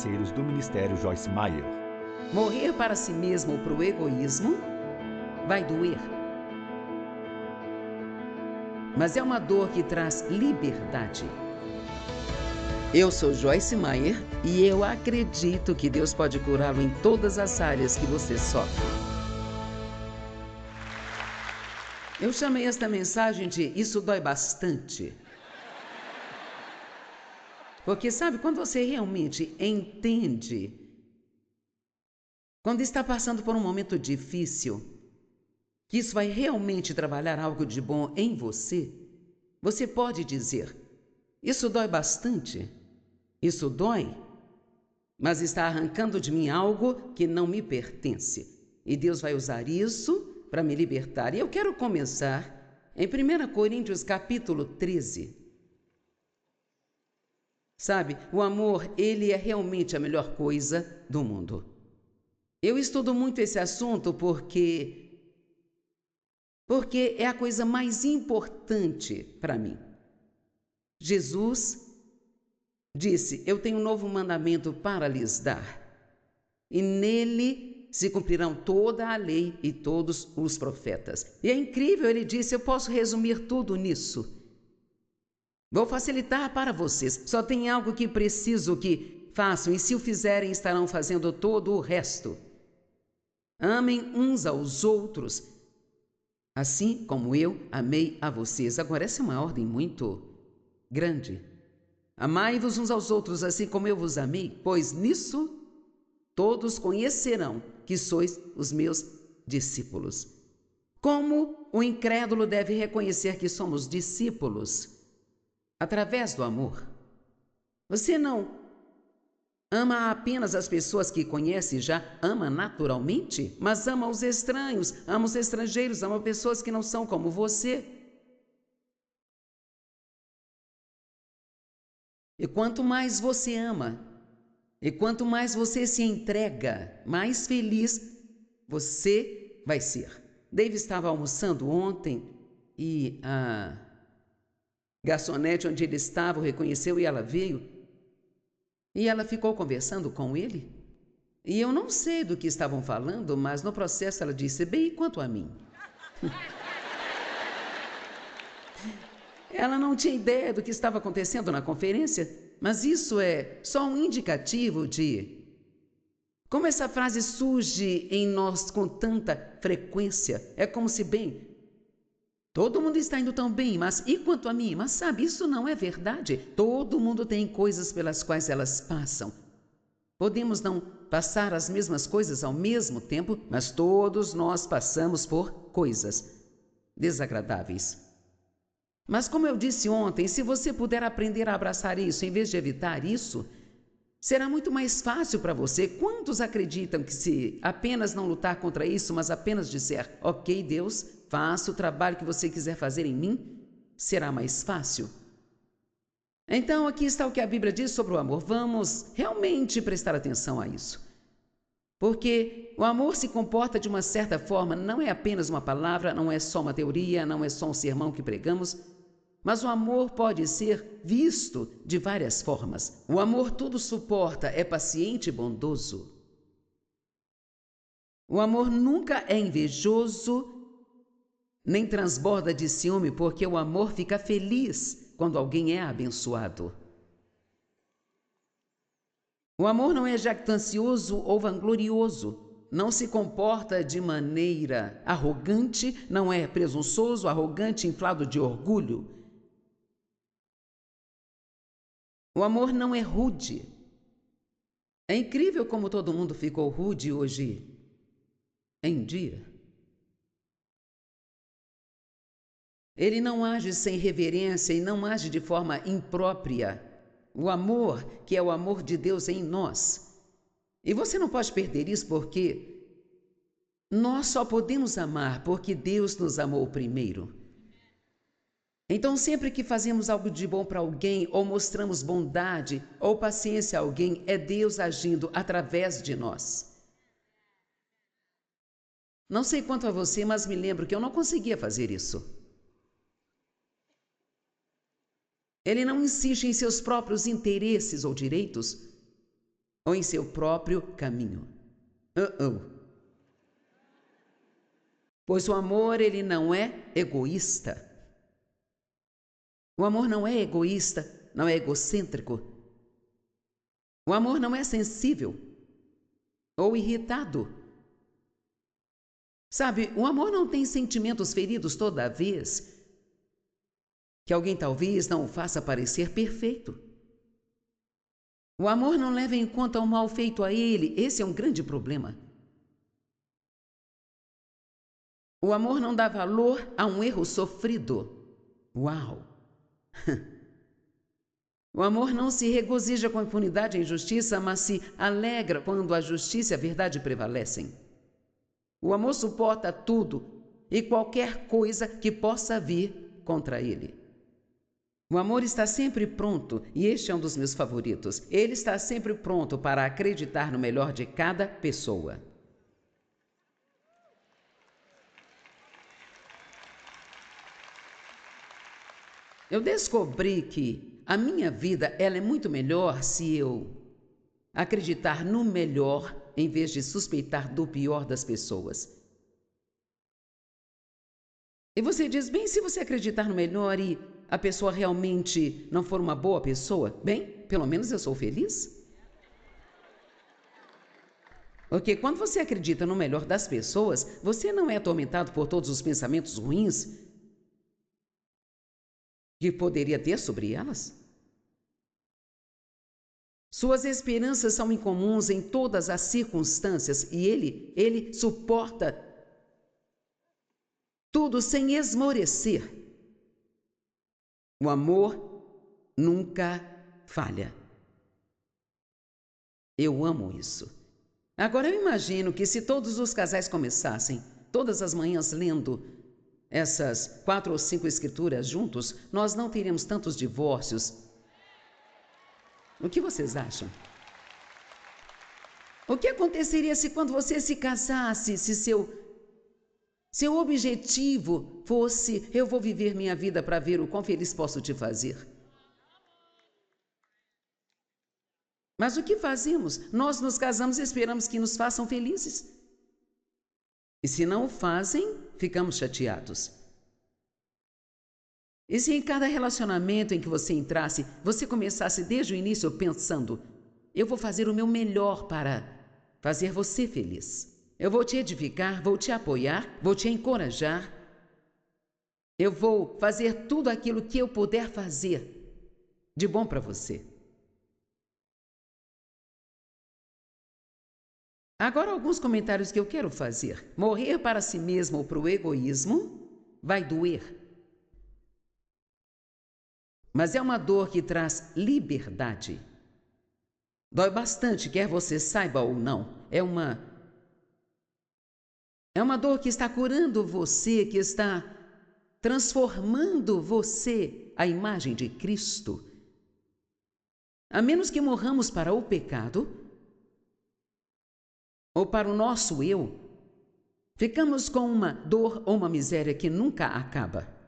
parceiros do Ministério Joyce Meyer. Morrer para si mesmo ou para o egoísmo vai doer. Mas é uma dor que traz liberdade. Eu sou Joyce Meyer e eu acredito que Deus pode curá-lo em todas as áreas que você sofre. Eu chamei esta mensagem de Isso Dói Bastante. Porque sabe, quando você realmente entende, quando está passando por um momento difícil, que isso vai realmente trabalhar algo de bom em você, você pode dizer, isso dói bastante, isso dói, mas está arrancando de mim algo que não me pertence. E Deus vai usar isso para me libertar. E eu quero começar em 1 Coríntios capítulo 13. Sabe, o amor, ele é realmente a melhor coisa do mundo. Eu estudo muito esse assunto porque é a coisa mais importante para mim. Jesus disse, eu tenho um novo mandamento para lhes dar, e nele se cumprirão toda a lei e todos os profetas. E é incrível, ele disse, eu posso resumir tudo nisso. Vou facilitar para vocês, só tem algo que preciso que façam, e se o fizerem estarão fazendo todo o resto. Amem uns aos outros, assim como eu amei a vocês. Agora, essa é uma ordem muito grande. Amai-vos uns aos outros, assim como eu vos amei, pois nisso todos conhecerão que sois os meus discípulos. Como o incrédulo deve reconhecer que somos discípulos? Através do amor. Você não ama apenas as pessoas que conhece e já ama naturalmente, mas ama os estranhos, ama os estrangeiros, ama pessoas que não são como você. E quanto mais você ama, e quanto mais você se entrega, mais feliz você vai ser. Dave estava almoçando ontem e a garçonete onde ele estava o reconheceu e ela veio. E ela ficou conversando com ele. E eu não sei do que estavam falando, mas no processo ela disse, bem, e quanto a mim? Ela não tinha ideia do que estava acontecendo na conferência, mas isso é só um indicativo de como essa frase surge em nós com tanta frequência. É como se, bem, todo mundo está indo tão bem, mas e quanto a mim? Mas sabe, isso não é verdade. Todo mundo tem coisas pelas quais elas passam. Podemos não passar as mesmas coisas ao mesmo tempo, mas todos nós passamos por coisas desagradáveis. Mas como eu disse ontem, se você puder aprender a abraçar isso em vez de evitar isso, será muito mais fácil para você. Quantos acreditam que se apenas não lutar contra isso, mas apenas disser, ok, Deus, faça o trabalho que você quiser fazer em mim, será mais fácil? Então, aqui está o que a Bíblia diz sobre o amor. Vamos realmente prestar atenção a isso. Porque o amor se comporta de uma certa forma, não é apenas uma palavra, não é só uma teoria, não é só um sermão que pregamos, mas o amor pode ser visto de várias formas. O amor tudo suporta, é paciente e bondoso. O amor nunca é invejoso, nem transborda de ciúme, porque o amor fica feliz quando alguém é abençoado. O amor não é jactancioso ou vanglorioso, não se comporta de maneira arrogante, não é presunçoso, arrogante, inflado de orgulho. O amor não é rude. É incrível como todo mundo ficou rude hoje em dia. Ele não age sem reverência e não age de forma imprópria. O amor, que é o amor de Deus em nós. E você não pode perder isso porque nós só podemos amar porque Deus nos amou primeiro. Então, sempre que fazemos algo de bom para alguém, ou mostramos bondade ou paciência a alguém, é Deus agindo através de nós. Não sei quanto a você, mas me lembro que eu não conseguia fazer isso. Ele não insiste em seus próprios interesses ou direitos, ou em seu próprio caminho. Pois o amor, ele não é egoísta. O amor não é egoísta, não é egocêntrico. O amor não é sensível ou irritado. Sabe, o amor não tem sentimentos feridos toda vez que alguém talvez não o faça parecer perfeito. O amor não leva em conta o mal feito a ele. Esse é um grande problema. O amor não dá valor a um erro sofrido. Uau! O amor não se regozija com a impunidade e a injustiça, mas se alegra quando a justiça e a verdade prevalecem. O amor suporta tudo e qualquer coisa que possa vir contra ele. O amor está sempre pronto, e este é um dos meus favoritos. Ele está sempre pronto para acreditar no melhor de cada pessoa. Eu descobri que a minha vida ela é muito melhor se eu acreditar no melhor em vez de suspeitar do pior das pessoas. E você diz, bem, se você acreditar no melhor e a pessoa realmente não for uma boa pessoa, bem, pelo menos eu sou feliz. Porque quando você acredita no melhor das pessoas, você não é atormentado por todos os pensamentos ruins que poderia ter sobre elas. Suas esperanças são incomuns em todas as circunstâncias e ele suporta tudo sem esmorecer. O amor nunca falha. Eu amo isso. Agora eu imagino que se todos os casais começassem todas as manhãs lendo essas 4 ou 5 escrituras juntos, nós não teríamos tantos divórcios. O que vocês acham? O que aconteceria se quando você se casasse, se seu objetivo fosse, eu vou viver minha vida para ver o quão feliz posso te fazer? Mas o que fazemos? Nós nos casamos e esperamos que nos façam felizes. E se não o fazem, ficamos chateados. E se em cada relacionamento em que você entrasse, você começasse desde o início pensando, eu vou fazer o meu melhor para fazer você feliz. Eu vou te edificar, vou te apoiar, vou te encorajar. Eu vou fazer tudo aquilo que eu puder fazer de bom para você. Agora, alguns comentários que eu quero fazer. Morrer para si mesmo ou para o egoísmo vai doer. Mas é uma dor que traz liberdade. Dói bastante, quer você saiba ou não. É uma dor que está curando você, que está transformando você à imagem de Cristo. A menos que morramos para o pecado ou para o nosso eu, ficamos com uma dor ou uma miséria que nunca acaba.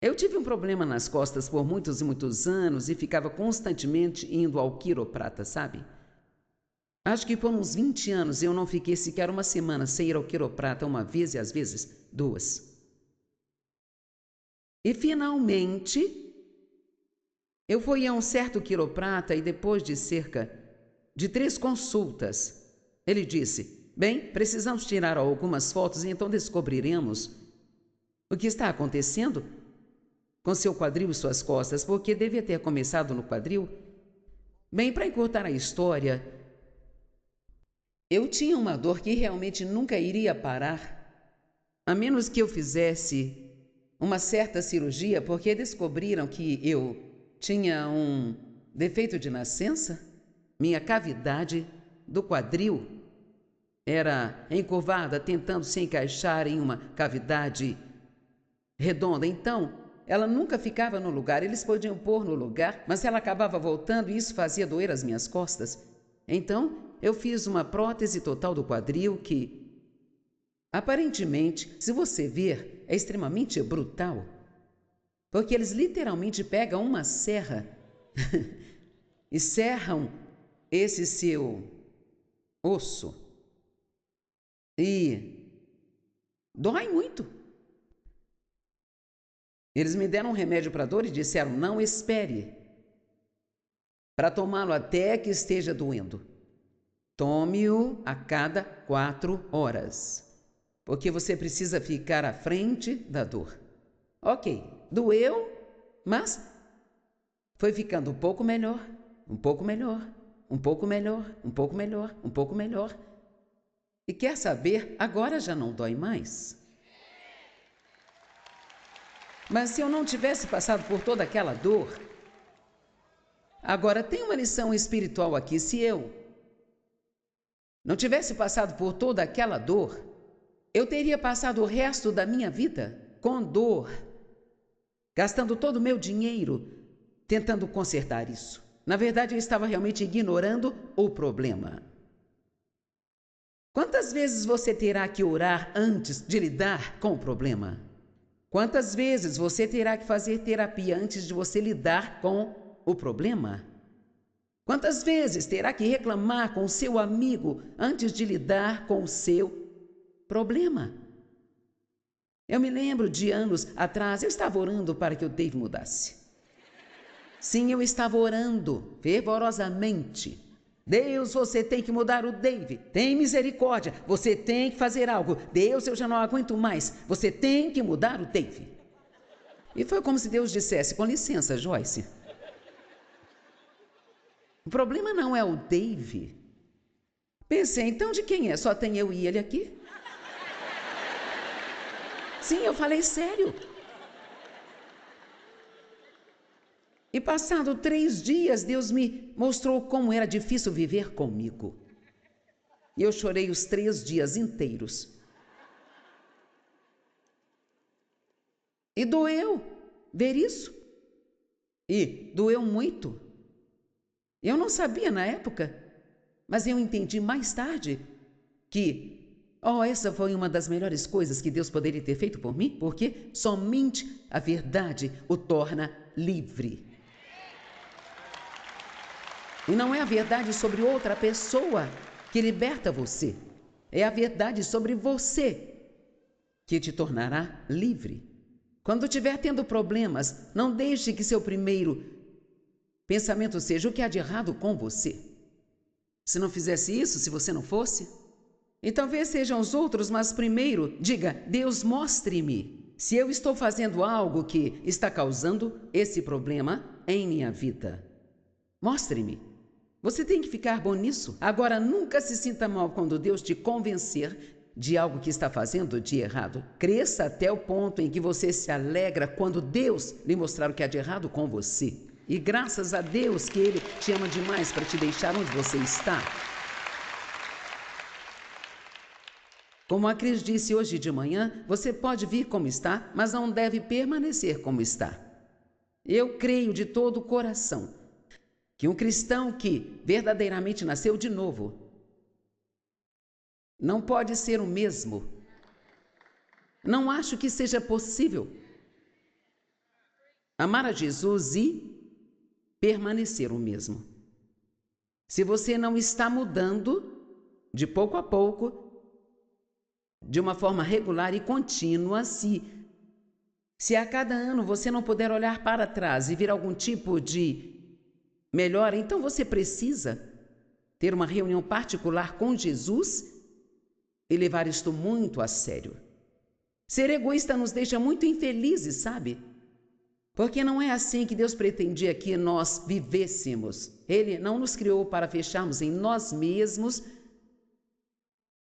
Eu tive um problema nas costas por muitos e muitos anos e ficava constantemente indo ao quiroprata, sabe? Acho que por uns 20 anos eu não fiquei sequer uma semana sem ir ao quiroprata uma vez e às vezes 2. E finalmente eu fui a um certo quiroprata e depois de cerca de 3 consultas, ele disse, bem, precisamos tirar algumas fotos e então descobriremos o que está acontecendo com seu quadril e suas costas, porque devia ter começado no quadril. Bem, para encurtar a história, eu tinha uma dor que realmente nunca iria parar, a menos que eu fizesse uma certa cirurgia, porque descobriram que eu tinha um defeito de nascença. Minha cavidade do quadril era encurvada, tentando se encaixar em uma cavidade redonda. Então, ela nunca ficava no lugar. Eles podiam pôr no lugar, mas ela acabava voltando e isso fazia doer as minhas costas. Então, eu fiz uma prótese total do quadril que, aparentemente, se você ver, é extremamente brutal. Porque eles literalmente pegam uma serra e serram esse seu osso. E dói muito. Eles me deram um remédio para dor e disseram: não espere para tomá-lo até que esteja doendo. Tome-o a cada 4 horas, porque você precisa ficar à frente da dor. Ok, doeu, mas foi ficando um pouco melhor, um pouco melhor, um pouco melhor, um pouco melhor, um pouco melhor. E quer saber, agora já não dói mais. Mas se eu não tivesse passado por toda aquela dor, agora tem uma lição espiritual aqui. Se eu não tivesse passado por toda aquela dor, eu teria passado o resto da minha vida com dor, gastando todo o meu dinheiro tentando consertar isso. Na verdade, eu estava realmente ignorando o problema. Quantas vezes você terá que orar antes de lidar com o problema? Quantas vezes você terá que fazer terapia antes de você lidar com o problema? Quantas vezes terá que reclamar com o seu amigo antes de lidar com o seu problema? Eu me lembro de anos atrás, eu estava orando para que o Dave mudasse. Sim, eu estava orando fervorosamente. Deus, você tem que mudar o Dave. Tem misericórdia. Você tem que fazer algo. Deus, eu já não aguento mais. Você tem que mudar o Dave. E foi como se Deus dissesse: com licença, Joyce. O problema não é o Dave. Pensei, então de quem é? Só tem eu e ele aqui? Sim, eu falei sério. E passado 3 dias, Deus me mostrou como era difícil viver comigo. E eu chorei os 3 dias inteiros. E doeu ver isso. E doeu muito. Eu não sabia na época, mas eu entendi mais tarde que, essa foi uma das melhores coisas que Deus poderia ter feito por mim, porque somente a verdade o torna livre. E não é a verdade sobre outra pessoa que liberta você. É a verdade sobre você que te tornará livre. Quando estiver tendo problemas, não deixe que seu primeiro pensamento seja: o que há de errado com você? Se não fizesse isso, se você não fosse, e talvez sejam os outros, mas primeiro diga: Deus, mostre-me se eu estou fazendo algo que está causando esse problema em minha vida. Mostre-me. Você tem que ficar bom nisso. Agora, nunca se sinta mal quando Deus te convencer de algo que está fazendo de errado. Cresça até o ponto em que você se alegra quando Deus lhe mostrar o que há de errado com você. E graças a Deus que Ele te ama demais para te deixar onde você está. Como a Cris disse hoje de manhã, você pode vir como está, mas não deve permanecer como está. Eu creio de todo o coração que um cristão que verdadeiramente nasceu de novo não pode ser o mesmo. Não acho que seja possível amar a Jesus e permanecer o mesmo. Se você não está mudando de pouco a pouco, de uma forma regular e contínua, se a cada ano você não puder olhar para trás e ver algum tipo de melhora, então você precisa ter uma reunião particular com Jesus e levar isto muito a sério. Ser egoísta nos deixa muito infelizes, sabe? Porque não é assim que Deus pretendia que nós vivêssemos. Ele não nos criou para fecharmos em nós mesmos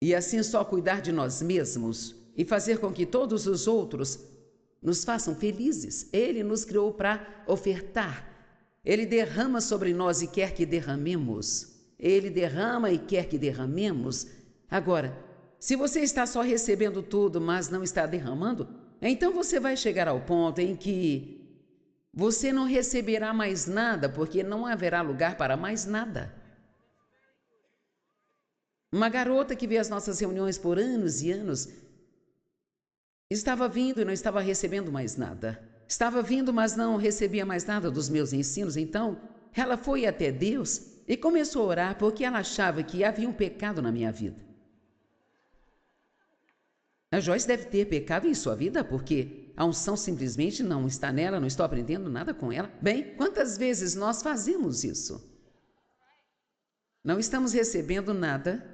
e assim só cuidar de nós mesmos e fazer com que todos os outros nos façam felizes. Ele nos criou para ofertar. Ele derrama sobre nós e quer que derramemos. Ele derrama e quer que derramemos. Agora, se você está só recebendo tudo, mas não está derramando, então você vai chegar ao ponto em que você não receberá mais nada, porque não haverá lugar para mais nada. Uma garota que veio às nossas reuniões por anos e anos estava vindo e não estava recebendo mais nada. Estava vindo, mas não recebia mais nada dos meus ensinos. Então, ela foi até Deus e começou a orar porque ela achava que havia um pecado na minha vida. A Joyce deve ter pecado em sua vida porque a unção simplesmente não está nela, não estou aprendendo nada com ela. Bem, quantas vezes nós fazemos isso? Não estamos recebendo nada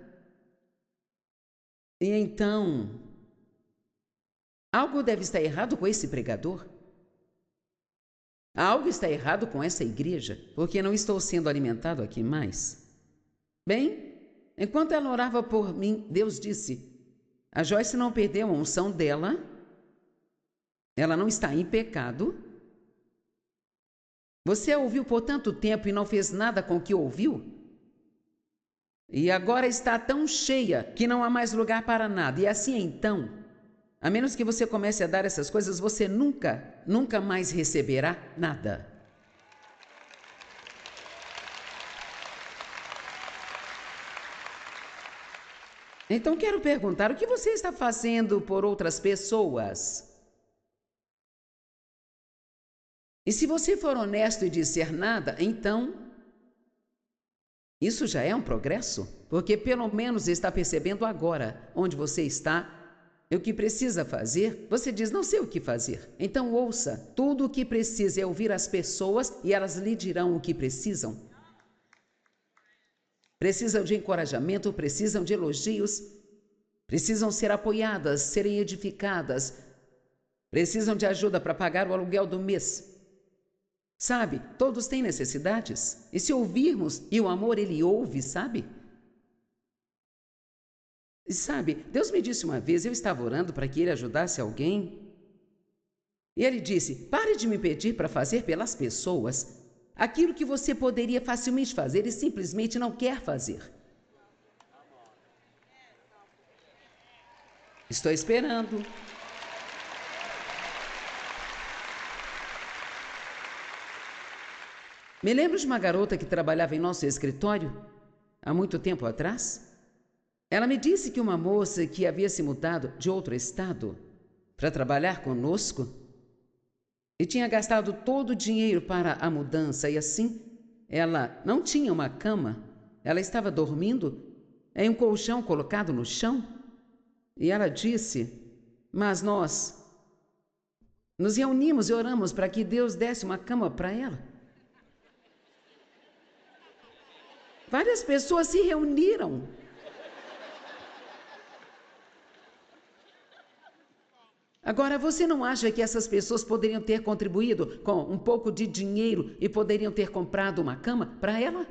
e então algo deve estar errado com esse pregador. Algo está errado com essa igreja, porque não estou sendo alimentado aqui mais. Bem, enquanto ela orava por mim, Deus disse: a Joyce não perdeu a unção dela, ela não está em pecado. Você a ouviu por tanto tempo e não fez nada com o que ouviu? E agora está tão cheia que não há mais lugar para nada. E assim então, a menos que você comece a dar essas coisas, você nunca mais receberá nada. Então quero perguntar, o que você está fazendo por outras pessoas? E se você for honesto e disser nada, então isso já é um progresso, porque pelo menos está percebendo agora onde você está. E o que precisa fazer, você diz, não sei o que fazer. Então ouça, tudo o que precisa é ouvir as pessoas e elas lhe dirão o que precisam. Precisam de encorajamento, precisam de elogios, precisam ser apoiadas, serem edificadas, precisam de ajuda para pagar o aluguel do mês. Sabe, todos têm necessidades. E se ouvirmos, e o amor ele ouve, sabe? E sabe, Deus me disse uma vez, eu estava orando para que ele ajudasse alguém. E ele disse, pare de me pedir para fazer pelas pessoas aquilo que você poderia facilmente fazer e simplesmente não quer fazer. Estou esperando. Me lembro de uma garota que trabalhava em nosso escritório há muito tempo atrás. Ela me disse que uma moça que havia se mudado de outro estado para trabalhar conosco e tinha gastado todo o dinheiro para a mudança e assim ela não tinha uma cama, ela estava dormindo em um colchão colocado no chão e ela disse, mas nós nos reunimos e oramos para que Deus desse uma cama para ela. Várias pessoas se reuniram. Agora, você não acha que essas pessoas poderiam ter contribuído com um pouco de dinheiro e poderiam ter comprado uma cama para ela?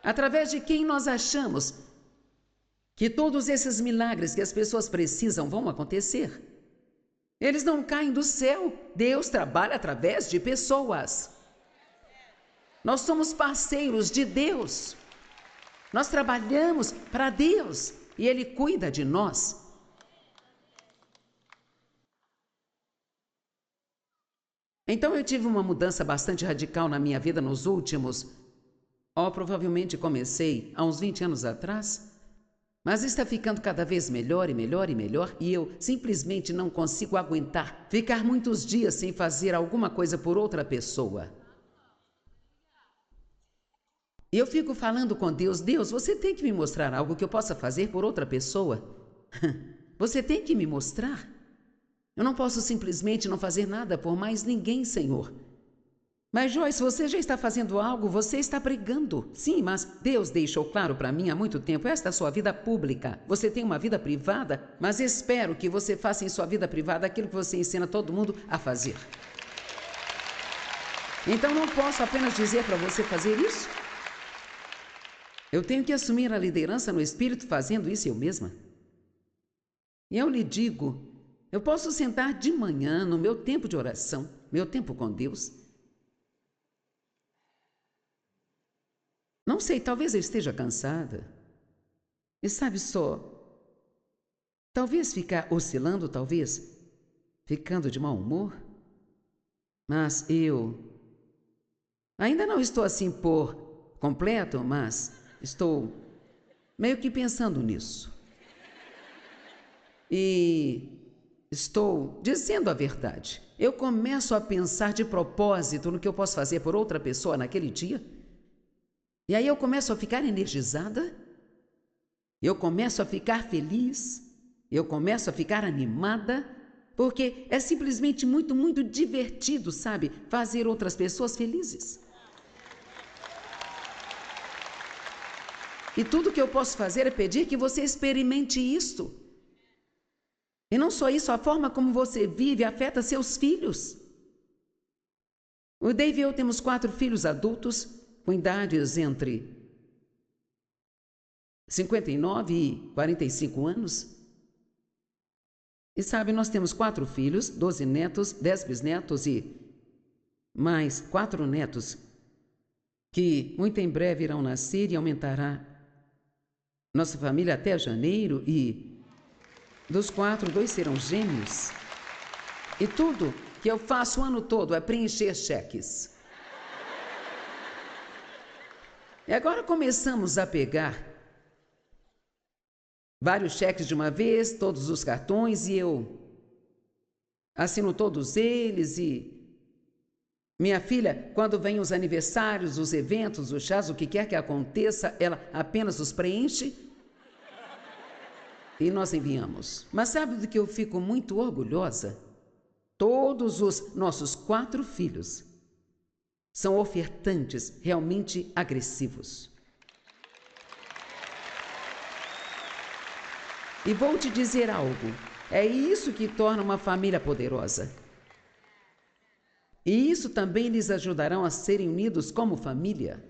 Através de quem nós achamos que todos esses milagres que as pessoas precisam vão acontecer? Eles não caem do céu. Deus trabalha através de pessoas. Nós somos parceiros de Deus. Nós trabalhamos para Deus e Ele cuida de nós. Então eu tive uma mudança bastante radical na minha vida nos últimos, provavelmente comecei há uns 20 anos atrás, mas está ficando cada vez melhor e melhor e melhor e eu simplesmente não consigo aguentar ficar muitos dias sem fazer alguma coisa por outra pessoa. E eu fico falando com Deus, Deus, você tem que me mostrar algo que eu possa fazer por outra pessoa. Você tem que me mostrar. Eu não posso simplesmente não fazer nada por mais ninguém, Senhor. Mas Joyce, você já está fazendo algo, você está pregando. Sim, mas Deus deixou claro para mim há muito tempo, esta é a sua vida pública. Você tem uma vida privada, mas espero que você faça em sua vida privada aquilo que você ensina todo mundo a fazer. Então não posso apenas dizer para você fazer isso. Eu tenho que assumir a liderança no Espírito fazendo isso eu mesma. E eu lhe digo, eu posso sentar de manhã no meu tempo de oração, meu tempo com Deus. Não sei, talvez eu esteja cansada. E sabe só, talvez ficar oscilando, talvez ficando de mau humor. Mas eu ainda não estou assim por completo, mas estou meio que pensando nisso. E estou dizendo a verdade. eu começo a pensar de propósito no que eu posso fazer por outra pessoa naquele dia. E aí eu começo a ficar energizada, eu começo a ficar feliz, eu começo a ficar animada, porque é simplesmente muito, muito divertido, sabe? Fazer outras pessoas felizes. E tudo que eu posso fazer é pedir que você experimente isso. E não só isso, a forma como você vive afeta seus filhos. O Dave e eu temos 4 filhos adultos, com idades entre 59 e 45 anos. E sabe, nós temos 4 filhos, 12 netos, 10 bisnetos e mais 4 netos, que muito em breve irão nascer e aumentará nossa família até janeiro, e dos 4, 2 serão gêmeos. E tudo que eu faço o ano todo é preencher cheques. E agora começamos a pegar vários cheques de uma vez, todos os cartões, e eu assino todos eles. E minha filha, quando vem os aniversários, os eventos, os chás, o que quer que aconteça, ela apenas os preenche e nós enviamos. Mas sabe do que eu fico muito orgulhosa? Todos os nossos 4 filhos são ofertantes realmente agressivos. E vou te dizer algo, é isso que torna uma família poderosa. E isso também lhes ajudarão a serem unidos como família.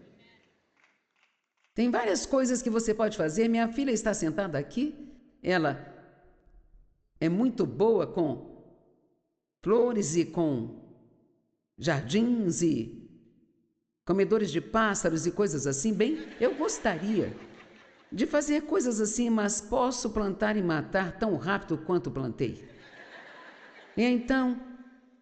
Tem várias coisas que você pode fazer. Minha filha está sentada aqui, ela é muito boa com flores e com jardins e comedores de pássaros e coisas assim. Bem, eu gostaria de fazer coisas assim, mas posso plantar e matar tão rápido quanto plantei. E então,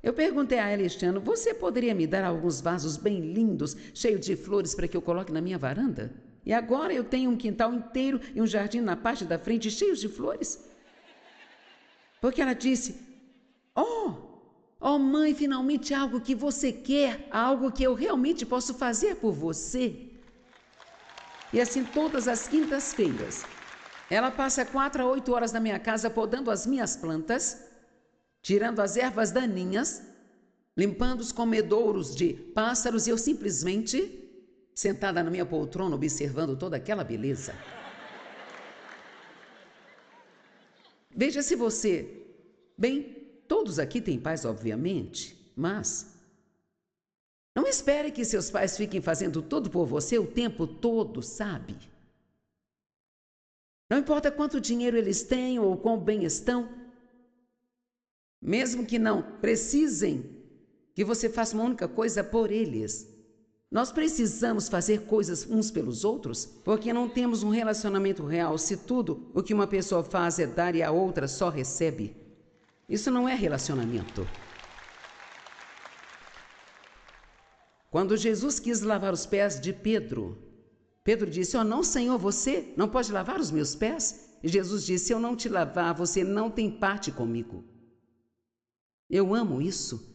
eu perguntei a ela este ano, você poderia me dar alguns vasos bem lindos, cheios de flores, para que eu coloque na minha varanda? E agora eu tenho um quintal inteiro e um jardim na parte da frente cheios de flores. Porque ela disse, oh mãe, finalmente algo que você quer, algo que eu realmente posso fazer por você. E assim todas as quintas-feiras, ela passa 4 a 8 horas na minha casa podando as minhas plantas, tirando as ervas daninhas, limpando os comedouros de pássaros, e eu simplesmente sentada na minha poltrona observando toda aquela beleza. Veja se você... Bem, todos aqui têm pais, obviamente, mas não espere que seus pais fiquem fazendo tudo por você o tempo todo, sabe? Não importa quanto dinheiro eles têm ou quão bem estão, mesmo que não precisem que você faça uma única coisa por eles. Nós precisamos fazer coisas uns pelos outros, porque não temos um relacionamento real se tudo o que uma pessoa faz é dar e a outra só recebe. Isso não é relacionamento. Quando Jesus quis lavar os pés de Pedro, Pedro disse, não, Senhor, você não pode lavar os meus pés? E Jesus disse, se eu não te lavar, você não tem parte comigo. Eu amo isso.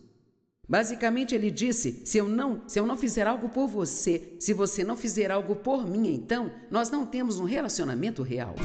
Basicamente ele disse, se eu não fizer algo por você, se você não fizer algo por mim, então nós não temos um relacionamento real.